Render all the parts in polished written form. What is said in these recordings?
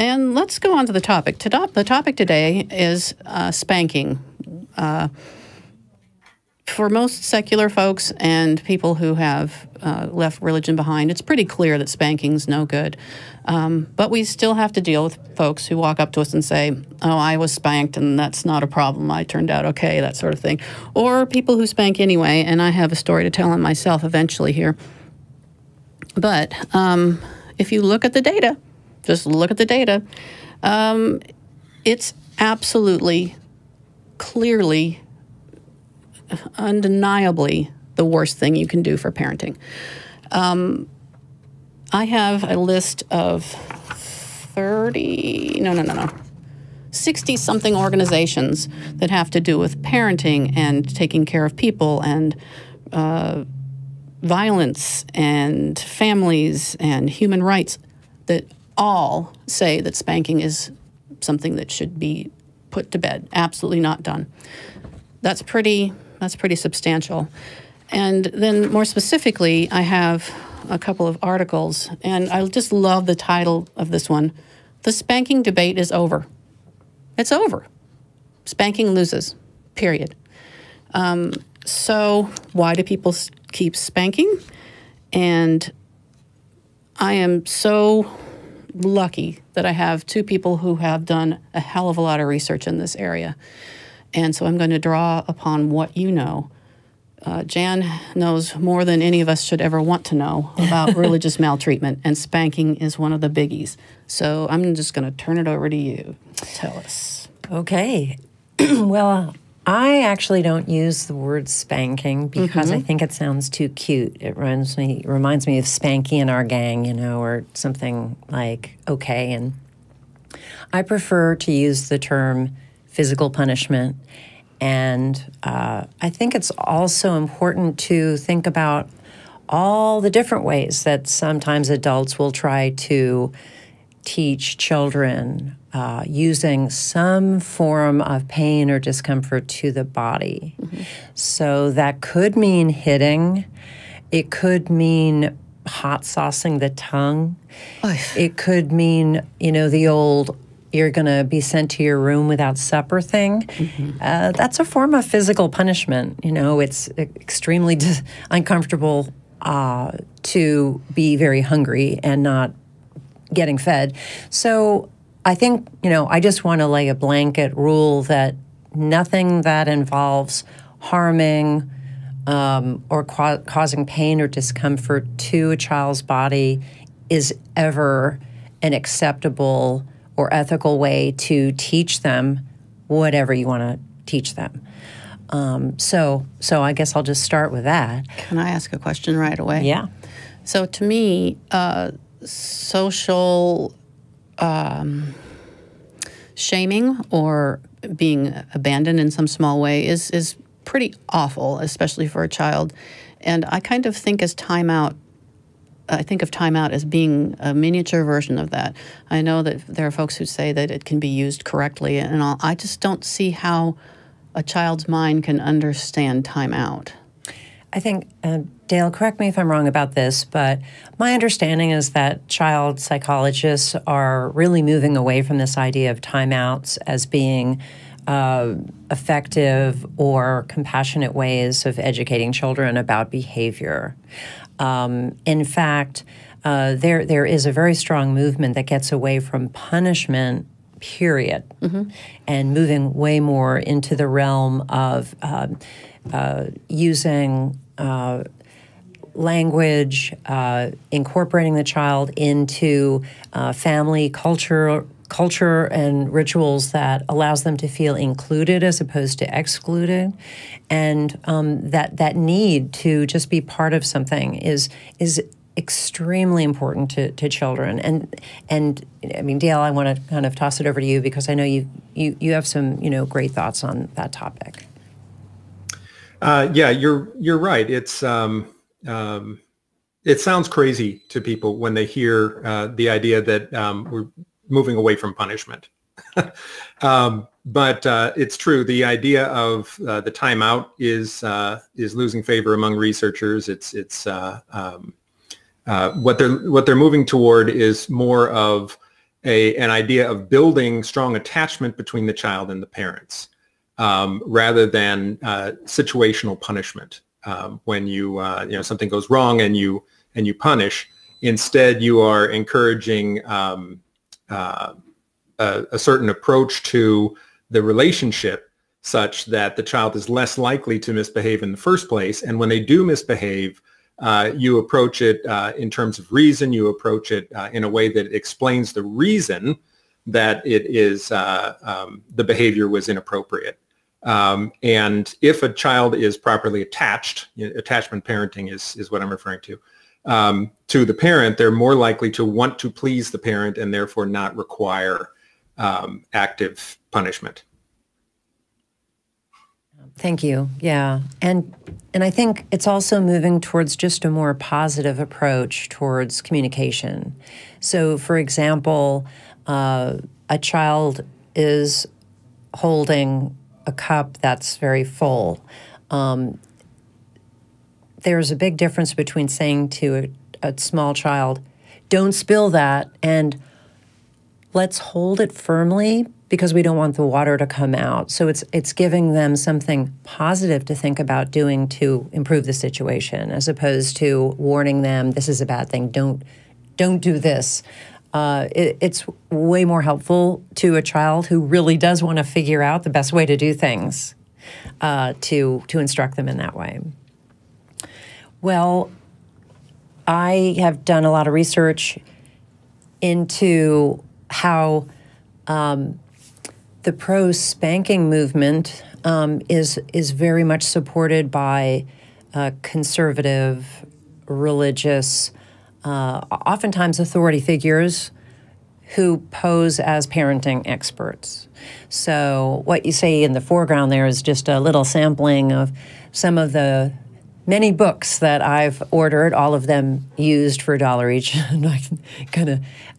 And let's go on to the topic. The topic today is spanking. For most secular folks and people who have left religion behind, it's pretty clear that spanking's no good. But we still have to deal with folks who walk up to us and say, oh, I was spanked and that's not a problem. I turned out okay, that sort of thing. Or people who spank anyway, and I have a story to tell on myself eventually here. But if you look at the data, just look at the data, it's absolutely, clearly, undeniably the worst thing you can do for parenting. I have a list of 60-something organizations that have to do with parenting and taking care of people and violence and families and human rights that all say that spanking is something that should be put to bed, absolutely not done. That's pretty substantial. And then more specifically, I have a couple of articles, and I just love the title of this one. The spanking debate is over. It's over. Spanking loses, period. So why do people keep spanking? And I am so lucky that I have two people who have done a hell of a lot of research in this area. And so I'm going to draw upon what you know. Jan knows more than any of us should ever want to know about religious maltreatment, and spanking is one of the biggies. So I'm just going to turn it over to you. Tell us. Okay. Well, I actually don't use the word spanking because I think it sounds too cute. It reminds me of Spanky and our gang, you know, or something like okay. And I prefer to use the term physical punishment. And I think it's also important to think about all the different ways that sometimes adults will try to teach children using some form of pain or discomfort to the body. So that could mean hitting. It could mean hot saucing the tongue. It could mean, you know, the old you're going to be sent to your room without supper thing. That's a form of physical punishment. You know, it's extremely uncomfortable to be very hungry and not getting fed. So I think, you know, I just want to lay a blanket rule that nothing that involves harming or causing pain or discomfort to a child's body is ever an acceptable or ethical way to teach them whatever you want to teach them. So I guess I'll just start with that. Can I ask a question right away? Yeah. So to me, social shaming or being abandoned in some small way is pretty awful, especially for a child. And I kind of think as timeout, I think of timeout as being a miniature version of that. I know that there are folks who say that it can be used correctly and all. I just don't see how a child's mind can understand timeout. I think, Dale, correct me if I'm wrong about this, but my understanding is that child psychologists are really moving away from this idea of timeouts as being effective or compassionate ways of educating children about behavior. In fact, there is a very strong movement that gets away from punishment, period, and moving way more into the realm of using language, incorporating the child into family culture and rituals that allows them to feel included as opposed to excluded, and that need to just be part of something is extremely important to children. And I mean, Dale, I want to kind of toss it over to you because I know you have some great thoughts on that topic. Yeah, you're right. It's it sounds crazy to people when they hear the idea that we're moving away from punishment. But it's true. The idea of the timeout is losing favor among researchers. What they're moving toward is more of an idea of building strong attachment between the child and the parents, rather than situational punishment. When something goes wrong and you punish. Instead, you are encouraging a certain approach to the relationship, such that the child is less likely to misbehave in the first place. And when they do misbehave, you approach it in terms of reason. You approach it in a way that explains the reason that it is the behavior was inappropriate. And if a child is properly attached, attachment parenting is what I'm referring to the parent, they're more likely to want to please the parent and therefore not require active punishment. Thank you. Yeah. And I think it's also moving towards just a more positive approach towards communication. So, for example, a child is holding a cup that's very full. There's a big difference between saying to a small child, don't spill that, and let's hold it firmly because we don't want the water to come out. So it's giving them something positive to think about doing to improve the situation, as opposed to warning them, this is a bad thing, don't do this. It's way more helpful to a child who really does want to figure out the best way to do things, to instruct them in that way. Well, I have done a lot of research into how the pro-spanking movement is very much supported by conservative, religious, oftentimes authority figures who pose as parenting experts. So what you see in the foreground there is just a little sampling of some of the many books that I've ordered, all of them used for $1 each, and I can kind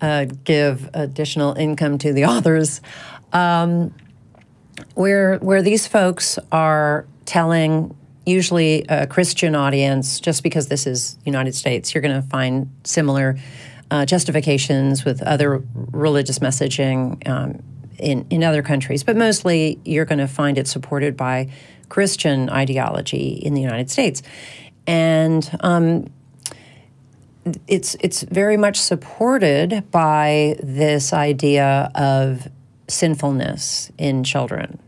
of give additional income to the authors, where these folks are telling usually a Christian audience, just because this is the United States, you're going to find similar justifications with other religious messaging in other countries, but mostly you're going to find it supported by Christian ideology in the United States. And it's very much supported by this idea of sinfulness in children.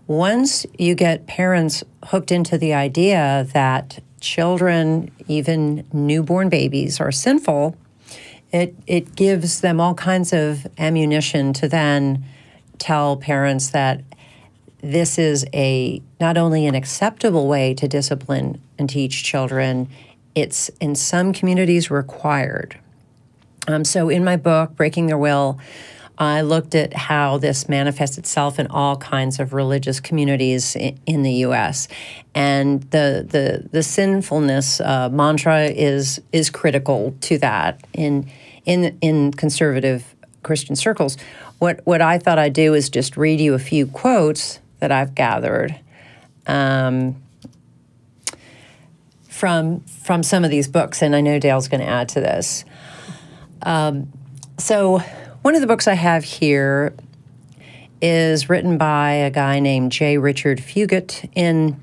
Once you get parents hooked into the idea that children, even newborn babies, are sinful, it gives them all kinds of ammunition to then tell parents that this is not only an acceptable way to discipline and teach children, it's in some communities required. So in my book, Breaking Their Will, I looked at how this manifests itself in all kinds of religious communities in the U.S. And the sinfulness mantra is critical to that in conservative Christian circles. What I thought I'd do is just read you a few quotes that I've gathered from some of these books, and I know Dale's going to add to this. So one of the books I have here is written by a guy named J. Richard Fugate in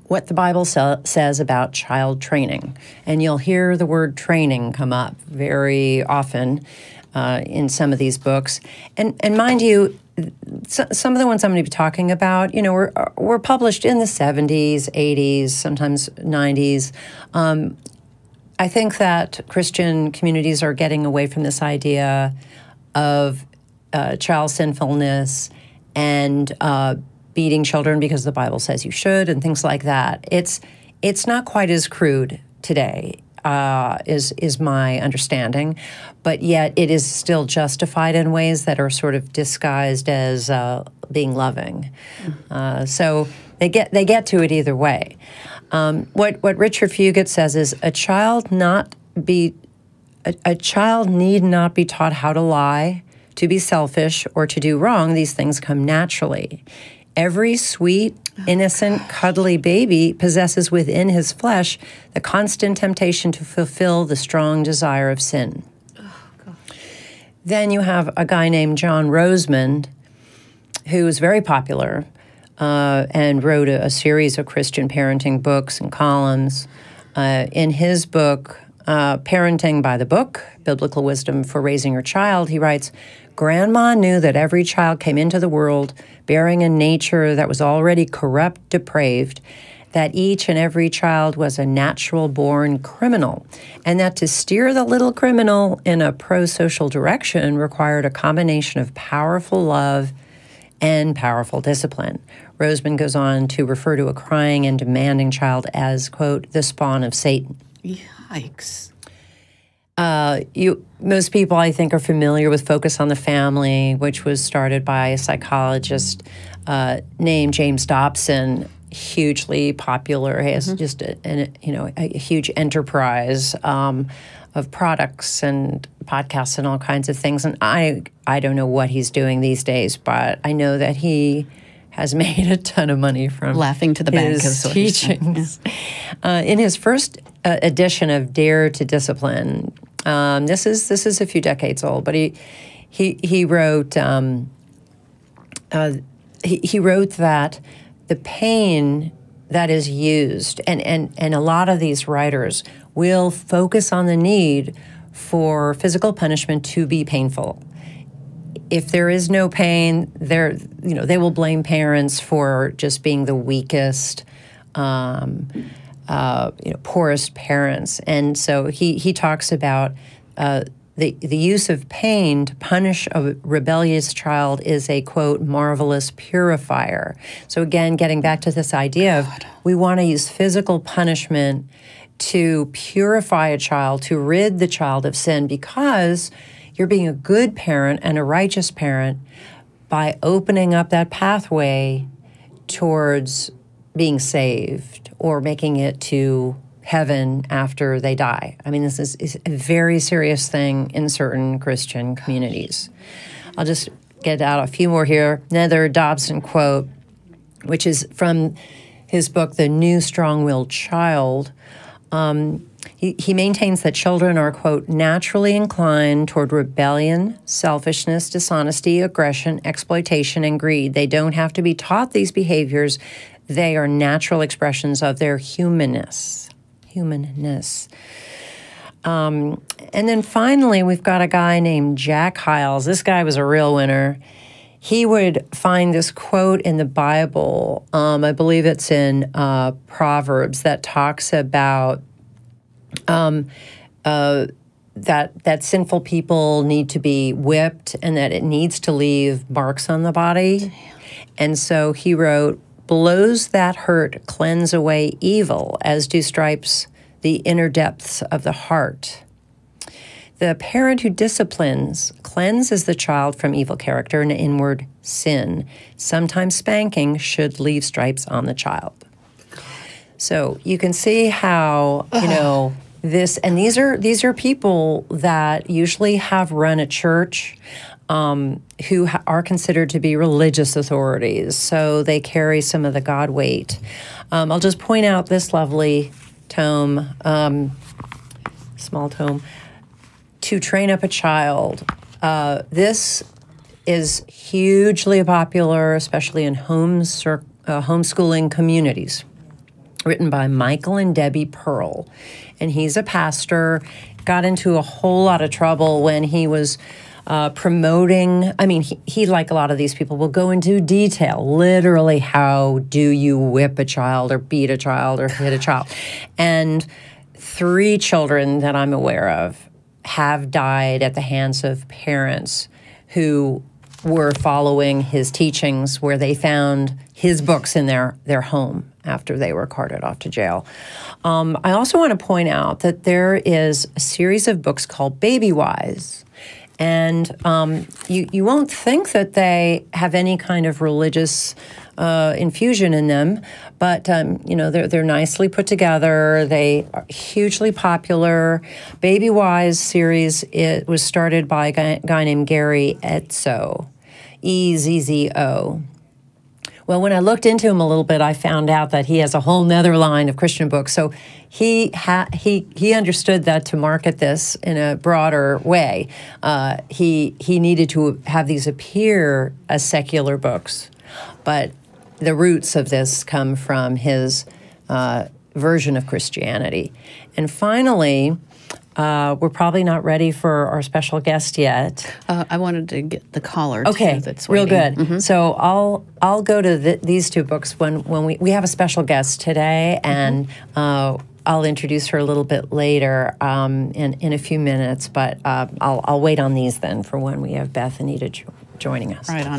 What the Bible Says About Child Training. And you'll hear the word training come up very often in some of these books. And mind you, some of the ones I'm going to be talking about, were published in the 70s, 80s, sometimes 90s. I think that Christian communities are getting away from this idea of child sinfulness and beating children because the Bible says you should and things like that. It's not quite as crude today, is my understanding, but yet it is still justified in ways that are sort of disguised as being loving. So they get to it either way. What Richard Fugate says is a child need not be taught how to lie, to be selfish, or to do wrong. These things come naturally. Every sweet, innocent, cuddly baby possesses within his flesh the constant temptation to fulfill the strong desire of sin. Oh, God. Then you have a guy named John Rosemond, who is very popular and wrote a series of Christian parenting books and columns. In his book, Parenting by the Book, Biblical Wisdom for Raising Your Child, he writes, "Grandma knew that every child came into the world bearing a nature that was already corrupt, depraved, that each and every child was a natural-born criminal, and that to steer the little criminal in a pro-social direction required a combination of powerful love and powerful discipline." Rosemond goes on to refer to a crying and demanding child as, quote, the spawn of Satan. Yikes. Most people, I think, are familiar with Focus on the Family, which was started by a psychologist named James Dobson, hugely popular. He has just a huge enterprise of products and podcasts and all kinds of things. And I don't know what he's doing these days, but I know that he has made a ton of money from laughing to the bank his teachings. Yeah. In his first edition of Dare to Discipline, this is a few decades old, but he wrote he wrote that the pain that is used, and a lot of these writers will focus on the need for physical punishment to be painful. If there is no pain, they will blame parents for just being the weakest, poorest parents. And so he talks about the use of pain to punish a rebellious child is a, quote, marvelous purifier. So again, getting back to this idea of we want to use physical punishment to purify a child, to rid the child of sin, because you're being a good parent and a righteous parent by opening up that pathway towards being saved or making it to heaven after they die. I mean, this is a very serious thing in certain Christian communities. I'll just get out a few more here. Another Dobson quote, which is from his book, The New Strong-Willed Child. He maintains that children are, quote, naturally inclined toward rebellion, selfishness, dishonesty, aggression, exploitation, and greed. They don't have to be taught these behaviors. They are natural expressions of their humanness. And then finally, we've got a guy named Jack Hyles. This guy was a real winner. He would find this quote in the Bible, I believe it's in Proverbs, that talks about that sinful people need to be whipped and that it needs to leave marks on the body. Damn. And so he wrote, "Blows that hurt cleanse away evil, as do stripes the inner depths of the heart. The parent who disciplines cleanses the child from evil character and inward sin. Sometimes spanking should leave stripes on the child." So you can see how, this, and these are people that usually have run a church, who are considered to be religious authorities. So they carry some of the God weight. I'll just point out this lovely tome, small tome, To Train Up a Child. This is hugely popular, especially in homeschooling communities, written by Michael and Debbie Pearl. And he's a pastor, got into a whole lot of trouble when he was promoting. I mean, he, like a lot of these people, will go into detail, literally, how do you whip a child or beat a child or hit a child. And 3 children that I'm aware of have died at the hands of parents who were following his teachings, where they found his books in their home after they were carted off to jail. I also want to point out that there is a series of books called Baby Wise. And you won't think that they have any kind of religious infusion in them, but they're nicely put together. They are hugely popular. Baby Wise series, it was started by a guy named Gary Ezzo, Ezzo. Well, when I looked into him a little bit, I found out that he has a whole nother line of Christian books. So he understood that to market this in a broader way, he needed to have these appear as secular books. But the roots of this come from his version of Christianity. And finally, we're probably not ready for our special guest yet. I wanted to get the caller. Okay, too, that's real waiting. good. So I'll go to these two books when we have a special guest today, and I'll introduce her a little bit later in a few minutes. But I'll wait on these then for when we have Beth and Anita joining us. Right on.